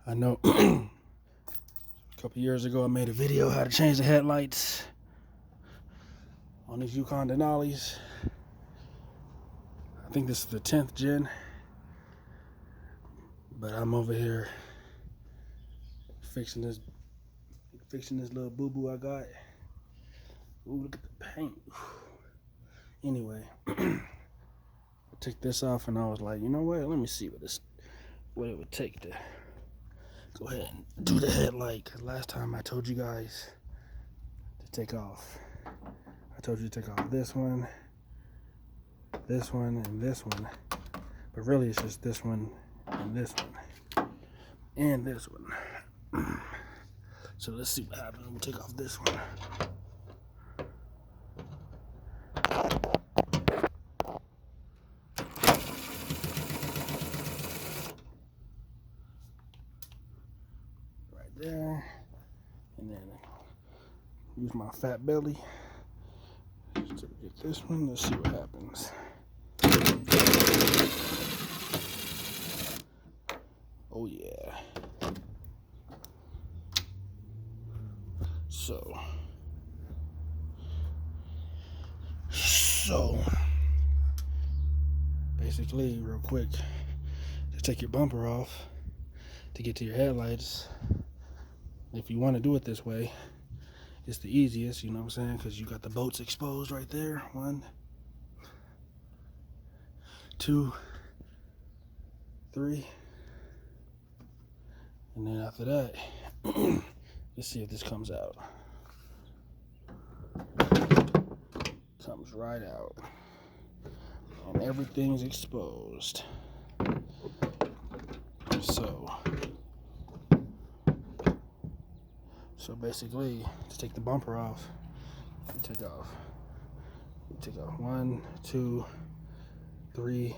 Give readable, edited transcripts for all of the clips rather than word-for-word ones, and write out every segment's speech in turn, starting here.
I know a couple years ago I made a video how to change the headlights on these Yukon Denalis. I think this is the 10th gen, but I'm over here fixing this little boo-boo I got. Ooh, look at the paint. Anyway, I took this off and I was like, you know what? Let me see what it would take to go ahead and do the headlight. Cause last time I told you guys to take off. I told you to take off this one, and this one. But really it's just this one and this one. And this one. So let's see what happens when we take off this one. Right there. And then use my fat belly to get this one. Let's see what happens. Oh yeah. So basically, real quick, to take your bumper off to get to your headlights, if you want to do it this way, it's the easiest, you know what I'm saying? Because you got the bolts exposed right there. 1, 2, 3. And then after that, let's see if this comes out. Comes right out. And everything's exposed. So basically, to take the bumper off, you take off 1, 2, 3,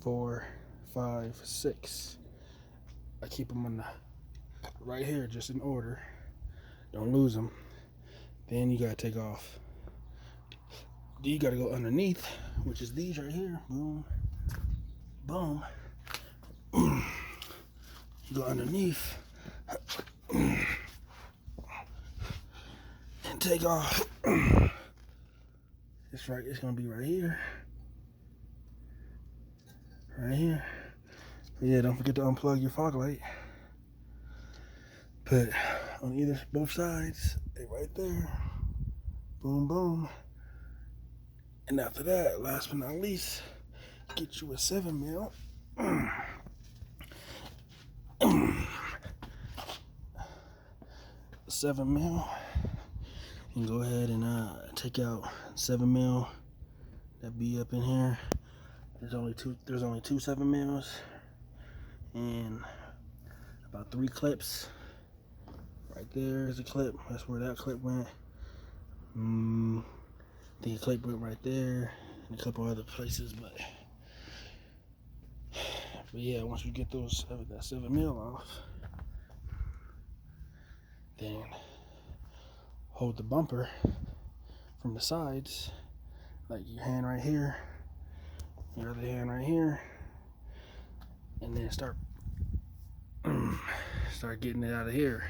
4, 5, 6. I keep them on right here, just in order. Don't lose them. Then you gotta take off. Then you gotta go underneath, which is these right here. Boom, boom. You go underneath and take off. It's right. It's gonna be right here. Right here. But yeah, don't forget to unplug your fog light. Put on both sides. Right there. Boom, boom. And after that, last but not least, get you a 7mm. 7mm. You can go ahead and take out 7mm that be up in here. There's only two 7mm and about 3 clips. Right there is a clip. That's where that clip went. I think a clip went right there and a couple other places, but yeah, once you get that 7mm off, then hold the bumper from the sides, like your hand right here, your other hand right here, and then start getting it out of here.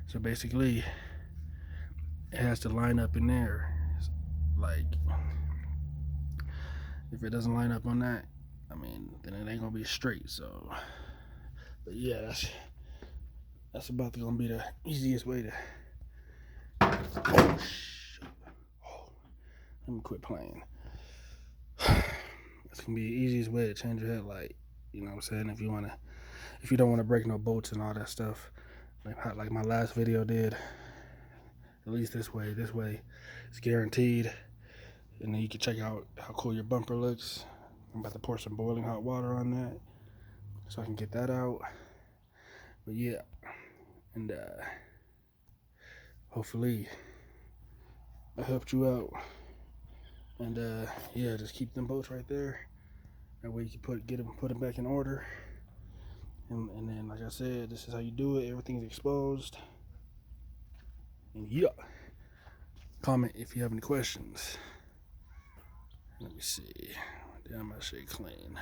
So basically, it has to line up in there. Like, if it doesn't line up on that, I mean, then it ain't gonna be straight. So, but yeah, that's about gonna be the easiest way to. Oh, let me quit playing. It's gonna be the easiest way to change your headlight. You know what I'm saying? If you don't want to break no bolts and all that stuff, like my last video did. At least this way it's guaranteed. And then you can check out how cool your bumper looks. I'm about to pour some boiling hot water on that so I can get that out. But yeah, and hopefully I helped you out. And yeah, just keep them bolts right there. That way you can put them back in order. And then, like I said, this is how you do it. Everything's exposed. And yeah, comment if you have any questions. Let me see. Damn, my shit clean.